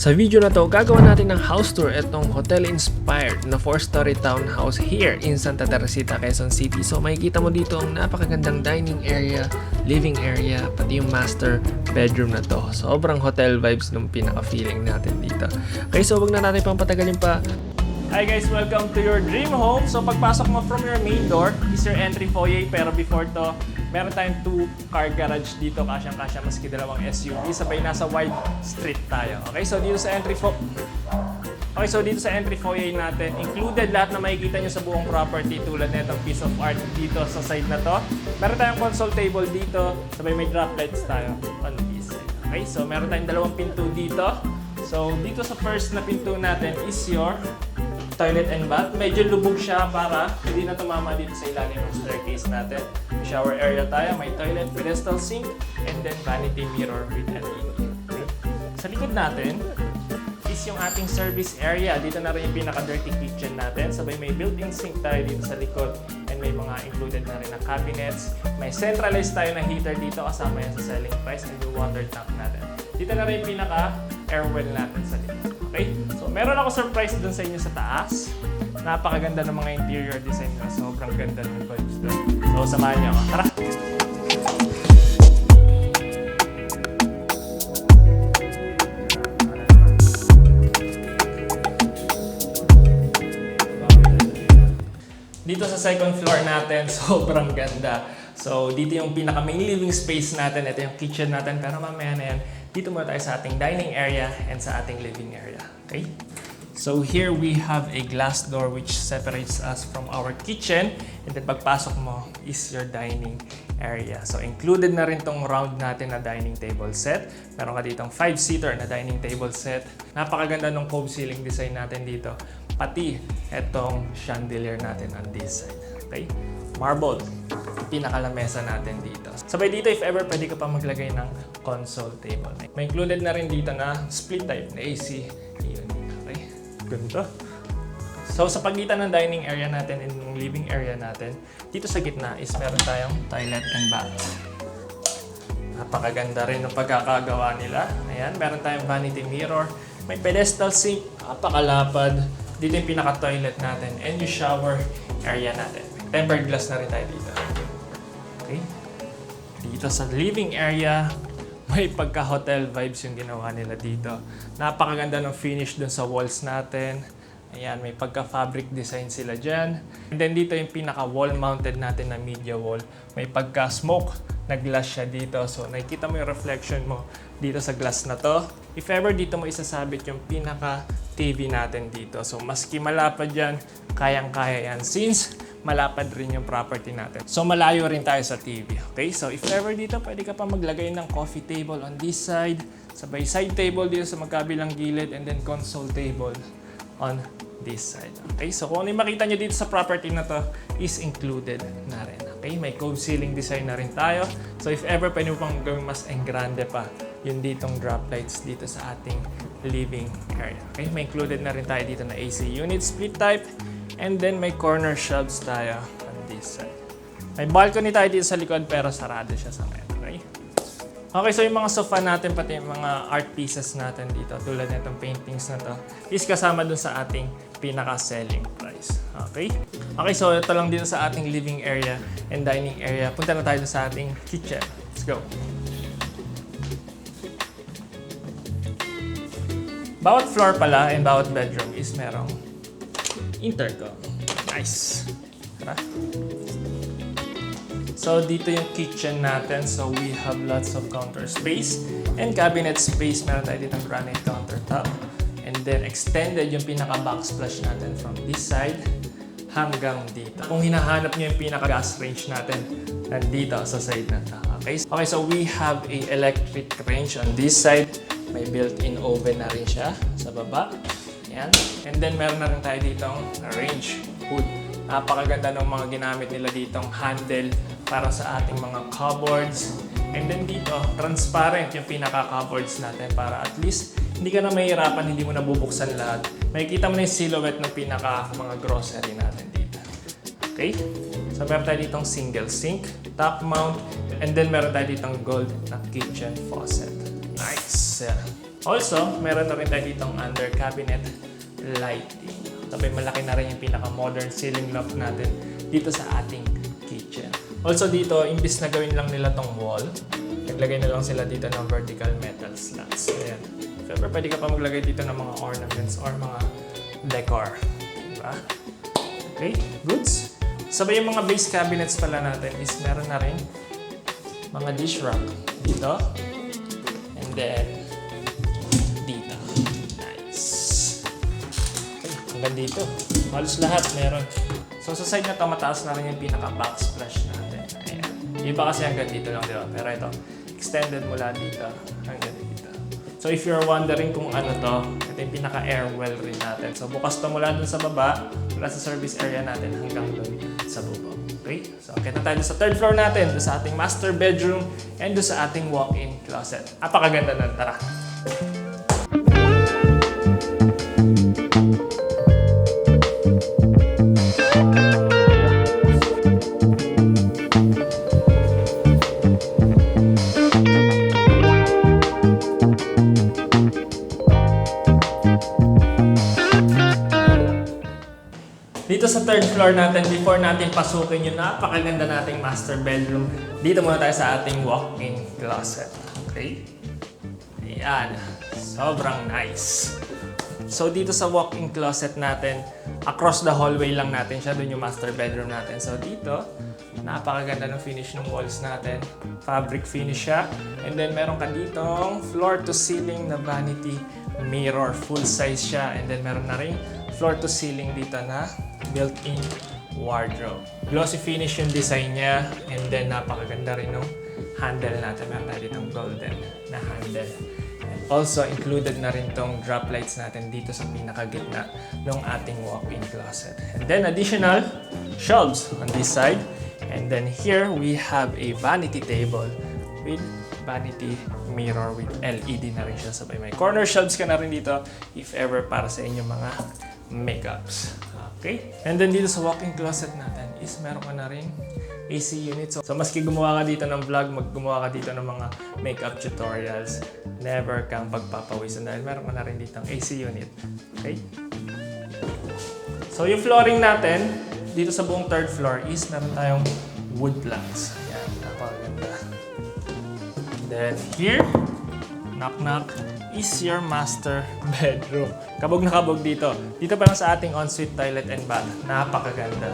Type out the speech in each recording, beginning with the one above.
Sa video na to, gagawa natin ng house tour itong hotel-inspired na 4-story townhouse here in Santa Teresita, Quezon City. So makikita mo dito ang napakagandang dining area, living area, pati yung master bedroom na to. Sobrang hotel vibes nung pinaka-feeling natin dito. Okay, so wag na natin pang patagalin pa. Hi guys, welcome to your dream home. So pagpasok mo from your main door is your entry foyer, pero before to, meron tayong 2-car garage dito, kasyang-kasya maski dalawang SUV, sabay nasa wide street tayo. Okay, so dito sa entry foyer natin, included lahat na makikita nyo sa buong property tulad na itong piece of art dito sa side na to. Meron tayong console table dito, sabay may drop lights tayo on this side. Okay, so meron tayong dalawang pinto dito. So dito sa first na pinto natin is your toilet and bath. Medyo lubog siya para hindi na tumama dito sa ilalim ng staircase natin. May shower area tayo, may toilet, pedestal sink, and then vanity mirror with LED. Okay. Sa likod natin is yung ating service area. Dito na rin yung pinaka-dirty kitchen natin. Sabay may built-in sink tayo dito sa likod and may mga included na rin na cabinets. May centralized tayo na heater dito kasama yan sa selling price and yung water tank natin. Dito na rin yung pinaka-air well natin sa likod. Okay? So, meron ako surprise dun sa inyo sa taas. Napakaganda ng mga interior design nila. Sobrang ganda ng vibes doon. So, samahan niyo ako. Tara! Dito sa second floor natin, sobrang ganda. So, dito yung pinaka-main living space natin. Ito yung kitchen natin. Pero mamaya na yan, dito muna tayo sa ating dining area and sa ating living area. Okay? So, here we have a glass door which separates us from our kitchen. And then, pagpasok mo is your dining area. So, included na rin tong round natin na dining table set. Meron ka ditong 5-seater na dining table set. Napakaganda ng cove ceiling design natin dito. Pati itong chandelier natin on this side. Okay? Marble. Pinakalamesa natin dito. Sabay dito, if ever, pwede ka pa maglagay ng console table. May included na rin dito na split type na AC unit. Okay? Ganda. So, sa pagitan ng dining area natin and ng living area natin, dito sa gitna is meron tayong toilet and bath. Napakaganda rin ng pagkakagawa nila. Ayan, meron tayong vanity mirror. May pedestal sink. Napakalapad. Dito yung pinaka-toilet natin and yung shower area natin. Tempered glass na rin tayo dito. Okay. Dito sa living area, may pagka-hotel vibes yung ginawa nila dito. Napakaganda ng finish dun sa walls natin. Ayan, may pagka-fabric design sila dyan. And then dito yung pinaka-wall mounted natin na media wall. May pagka-smoke na glass siya dito. So nakikita mo yung reflection mo dito sa glass na to. If ever dito mo isasabit yung pinaka-TV natin dito. So maski malapad yan, kayang-kaya yan. Since malapad rin yung property natin. So, malayo rin tayo sa TV. Okay? So, if ever dito, pwede ka pa maglagay ng coffee table on this side, sabay side table dito sa magkabilang gilid, and then console table on this side. Okay? So, kung ano yung makita nyo dito sa property na to is included na rin. Okay? May cove ceiling design na rin tayo. So, if ever, pwede mo pang gawing mas engrande pa yung ditong drop lights dito sa ating living area. Okay? May included na rin tayo dito na AC unit, split type, and then may corner shelves tayo on this side. May balcony tayo dito sa likod pero sarado siya sa ngayon. Okay? Okay, so yung mga sofa natin pati yung mga art pieces natin dito tulad nitong paintings na to is kasama dun sa ating pinaka-selling price. Okay? Okay, so ito lang dito sa ating living area and dining area. Punta na tayo sa ating kitchen. Let's go! Bawat floor pala and bawat bedroom is merong intercom. Nice. Tara. So, dito yung kitchen natin. So, we have lots of counter space and cabinet space. Meron tayo dito ng granite countertop. And then, extended yung pinaka-backsplash natin from this side hanggang dito. Kung hinahanap nyo yung pinaka-gas range natin, nandito sa side na to. Okay? Okay, so we have a electric range on this side. May built-in oven na rin siya sa baba. Yan. And then, meron na rin tayo ditong range hood. Napakaganda ng mga ginamit nila ditong handle para sa ating mga cupboards. And then dito, transparent yung pinaka-cupboards natin para at least hindi ka na mahihirapan, hindi mo nabubuksan lahat. Makikita mo na yung silhouette ng mga grocery natin dito. Okay? So, meron tayo ditong single sink, top mount, and then meron tayo ditong gold na kitchen faucet. Nice! freezer. Also, meron na rin tayo ditong under cabinet lighting. Sabay malaki na rin yung pinaka-modern ceiling lamp natin dito sa ating kitchen. Also dito, imbis na gawin lang nila tong wall, naglagay na lang sila dito ng vertical metal slats. Ayan. Pero pwede ka pa maglagay dito ng mga ornaments or mga decor. Diba? Okay, goods. Sabay yung mga base cabinets pala natin is meron na rin mga dish rack dito. And then, dito. Nice. Okay, hanggang dito. Halos lahat meron. So sa side na to, mataas na rin yung pinaka-backsplash natin. Ayan. Iba kasi hanggang dito lang, diba? Pero ito, extended mula dito hanggang dito. So if you're wondering kung ano to, ito yung pinaka-air well rin natin. So bukas to mula dun sa baba, mula sa service area natin hanggang dun sa bubong. Okay? So kita tayo sa third floor natin, dun sa ating master bedroom, and dun sa ating walk-in closet. Apakaganda nun, tara! Dito sa third floor natin, before natin pasukin yung napakaganda nating master bedroom, dito muna tayo sa ating walk-in closet. Okay? Ayan. Sobrang nice. So dito sa walk-in closet natin, across the hallway lang natin siya, dun yung master bedroom natin. So dito, napakaganda ng finish ng walls natin. Fabric finish siya. And then meron ka ditong floor to ceiling na vanity mirror. Full size siya. And then meron na rin floor to ceiling dito na built-in wardrobe. Glossy finish yung design niya, and then napakaganda rin ng handle natin. Meron tayo ditong golden na handle. And also, included na rin tong drop lights natin dito sa pinakagitna ng ating walk-in closet. And then additional shelves on this side. And then here, we have a vanity table with vanity mirror with LED na rin siya. Sabay may corner shelves ka na rin dito if ever para sa inyong mga makeups. Okay? And then dito sa walk-in closet natin is meron ka na rin AC unit. So maski gumawa ka dito ng vlog, gumawa ka dito ng mga makeup tutorials, never kang pagpapawisan dahil meron ka na rin dito ng AC unit. Okay? So yung flooring natin, dito sa buong third floor is meron tayong wood planks. Ayan, napakaganda. Then here, knock-knock, is your master bedroom. Kabog na kabog dito. Dito pa lang sa ating ensuite toilet and bath. Napakaganda.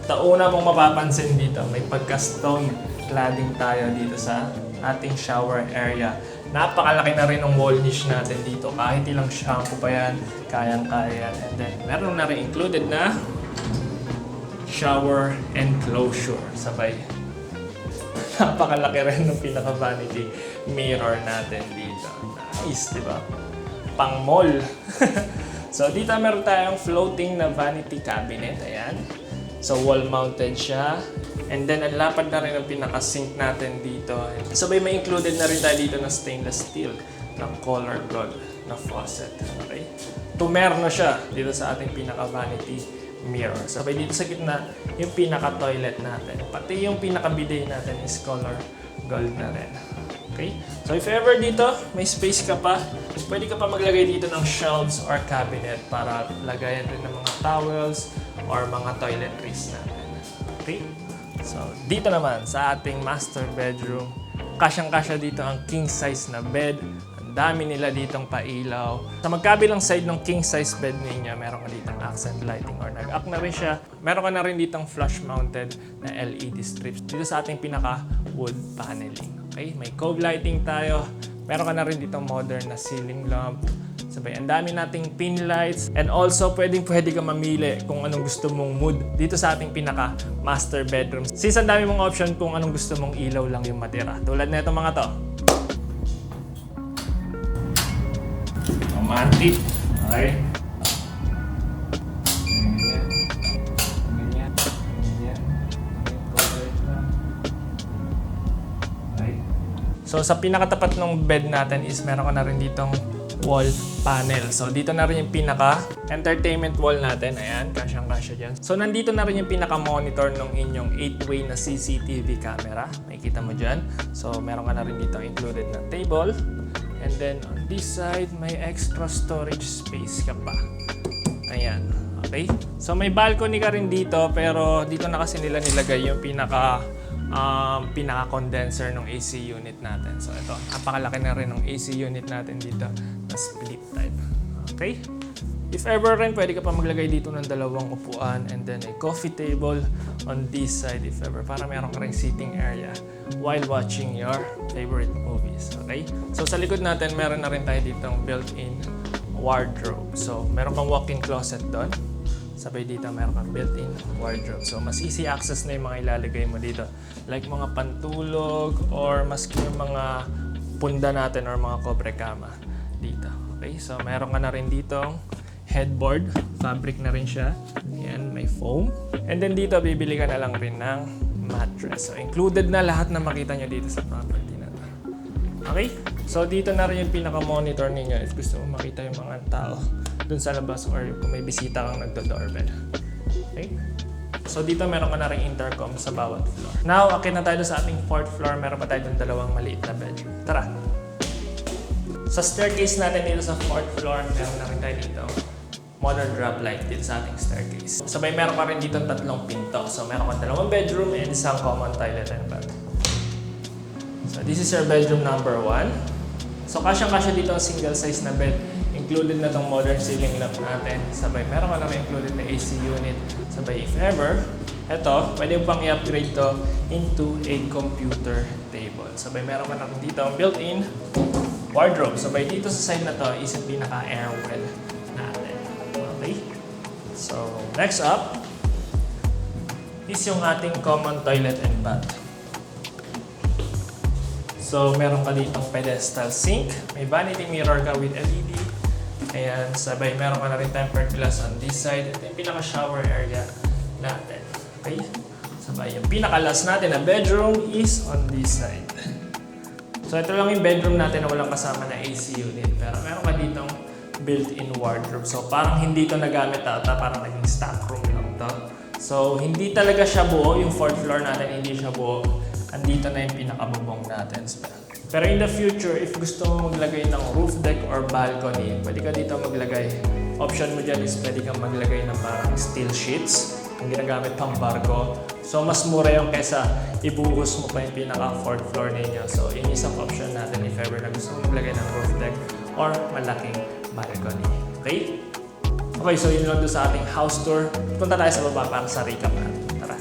Tauna mong mapapansin dito, may pagka-stone cladding tayo dito sa ating shower area. Napakalaki na rin ng wall niche natin dito. Kahit ilang shampoo pa yan, kayang-kaya. And then, meron na rin included na shower enclosure. Sabay. Napakalaki rin ng pinaka-vanity mirror natin dito. Nice, di ba? Pang mall. So, dito meron tayong floating na vanity cabinet. Ayan. So, wall-mounted siya. And then, ang lapad na rin ang pinaka-sink natin dito. Sabay, may included na rin tayo dito na stainless steel na color gold na faucet. Okay? Tumerno siya dito sa ating pinaka-vanity mirror. Sabay, dito sa gitna, yung pinaka-toilet natin. Pati yung pinaka-bidet natin is color gold na rin. Okay? So if ever dito, may space ka pa, pwede ka pa maglagay dito ng shelves or cabinet para lagayan rin ng mga towels or mga toiletries natin. Okay? So dito naman sa ating master bedroom, kasyang-kasya dito ang king size na bed. Ang dami nila ditong pailaw. Sa magkabilang side ng king size bed ninyo, meron ka ditong accent lighting or nag-up na rin siya. Meron ka na rin ditong flush mounted na LED strips dito sa ating pinaka wood paneling. Okay, may cove lighting tayo. Meron ka na rin dito modern na ceiling lamp. Sabay, ang dami nating pin lights. And also, pwede ka mamili kung anong gusto mong mood dito sa ating pinaka master bedroom. Since ang dami mong option kung anong gusto mong ilaw lang yung matira. Tulad na itong mga to. Romantic. Okay. So sa pinakatapat ng bed natin is meron ka na rin ditong wall panel. So dito na rin yung pinaka entertainment wall natin. Ayan, kasyang-kasya dyan. So nandito na rin yung pinaka monitor ng inyong 8-way na CCTV camera. Makikita mo dyan. So meron ka na rin dito included na table. And then on this side, may extra storage space ka pa. Ayan. Okay? So may balcony ka rin dito, pero dito na kasi nila nilagay yung pinaka-condenser ng AC unit natin. So ito, napakalaki na rin ng AC unit natin dito na split type. Okay? If ever rin, pwede ka pa maglagay dito ng dalawang upuan and then a coffee table on this side if ever, para meron ka rin seating area while watching your favorite movies. Okay? So sa likod natin, meron na rin tayo ditong built-in wardrobe. So meron kang walk-in closet doon. Sabay dito, meron kang built-in wardrobe. So mas easy access na yung mga ilalagay mo dito. Like mga pantulog or maski yung mga punda natin or mga kobre kama dito. Okay? So meron ka na rin ditong headboard, fabric na rin siya. Ayan, may foam. And then dito, bibili ka na lang rin ng mattress. So included na lahat na makita nyo dito sa property na to. Okay? So dito na rin yung pinaka-monitor ninyo if gusto mo makita yung mga tao dun sa labas or kung may bisita kang nagdo-doorbell. Okay? So dito meron ka na rin intercom sa bawat floor. Now, akin na tayo sa ating 4th floor. Meron pa tayo dun dalawang maliit na bedroom. Tara! Sa staircase natin dito sa 4th floor, meron na rin tayo dito modern drop light dito sa ating staircase. Sabay meron ka rin dito 3 pinto. So meron ka 2 bedroom and isang common toilet and bath. So this is your bedroom number 1. So kasyang-kasya dito ang single size na bed. Included na tong modern ceiling lamp natin. Sabay meron ka na rin included na AC unit. Sabay if ever, eto, pwede mo pang i-upgrade to into a computer table. Sabay meron ka na rin dito ang built-in wardrobe. Sabay dito sa side na to is yung pinaka-air well natin. Okay? So, next up is yung ating common toilet and bath. So, meron ka ditong pedestal sink. May vanity mirror ka with LED. Ayan, sabay meron ka na rin tempered glass on this side. Ito yung pinaka-shower area natin. Okay? Sabay, yung pinaka-last natin na bedroom is on this side. So, ito lang yung bedroom natin na walang kasama na AC unit. Pero meron ka ditong built-in wardrobe. So, parang hindi ito nagamit ata. Parang naging stock room lang to. So, hindi talaga siya buo. Yung 4th floor natin, hindi siya buo. Andito na yung pinakabubong natin. Pero in the future, if gusto mo maglagay ng roof deck or balcony, pwede ka dito maglagay. Option mo dyan is pwede kang maglagay ng parang steel sheets. Ang ginagamit pang barko. So, mas mura yung kesa ibuhos mo pa yung pinaka 4th floor ninyo. So, yun isang option natin if ever na gusto mo maglagay ng roof deck or malaking balcony. Okay? Okay, so yun lang doon sa ating house tour. Punta tayo sa baba para sa recap natin. Tara!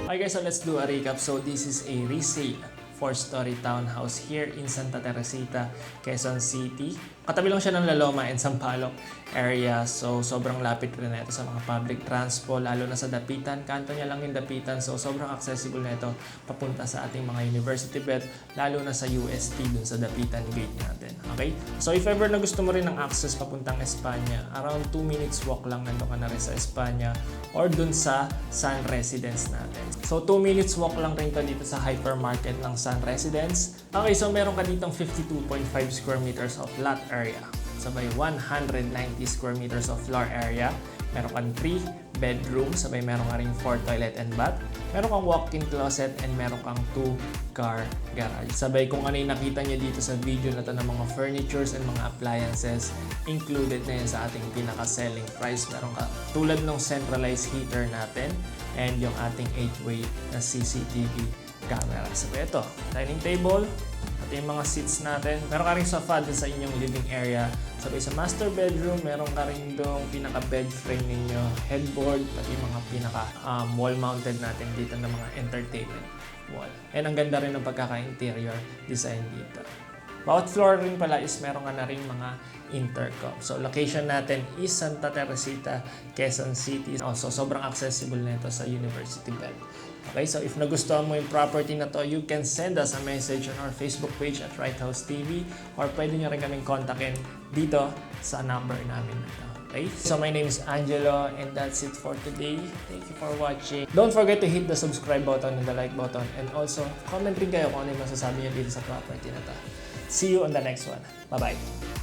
Okay guys, so let's do a recap. So this is a resale 4-story townhouse here in Santa Teresita, Quezon City. Katabi lang siya ng Laloma and Sampaloc area. So sobrang lapit rin na ito sa mga public transport, lalo na sa Dapitan. Kanto niya lang yung Dapitan. So sobrang accessible na ito papunta sa ating mga university bed, lalo na sa UST dun sa Dapitan gate natin. Okay? So if ever na gusto mo rin ng access papuntang Espanya, around 2 minutes walk lang nandun ka na rin sa Espanya or dun sa Sun Residence natin. So 2 minutes walk lang rin ka dito sa hypermarket ng Sun Residence. Okay, so meron ka ditong 52.5 square meters of lot area. Sabay 190 square meters of floor area. Meron kang 3 bedrooms, sabay meron ka rin 4 toilet and bath. Meron kang walk-in closet and meron kang 2-car garage. Sabay kung ano yung nakita niyo dito sa video na to ng mga furnitures and mga appliances, included na yan sa ating pinaka-selling price. Meron ka tulad ng centralized heater natin and yung ating 8-way na CCTV camera. Sabay ito, dining table, at yung mga seats natin. Meron ka rin sofa din sa inyong living area. Sabay sa master bedroom, meron ka rin dong pinaka-bed frame ninyo, headboard, pati yung mga pinaka-wall-mounted natin dito ng mga entertainment wall. And ang ganda rin ng pagkaka-interior design dito. Bawat floor rin pala is meron ka na rin mga intercom. So location natin is Santa Teresita, Quezon City. Also, sobrang accessible na ito sa University Bed Okay, so if nagustuhan mo yung property na to, you can send us a message on our Facebook page at Right House TV or pwede nyo rin kaming kontakin dito sa number namin na to. Okay, so my name is Angelo and that's it for today. Thank you for watching. Don't forget to hit the subscribe button and the like button and also comment rin kayo kung ano yung masasabi nyo dito sa property na to. See you on the next one. Bye-bye!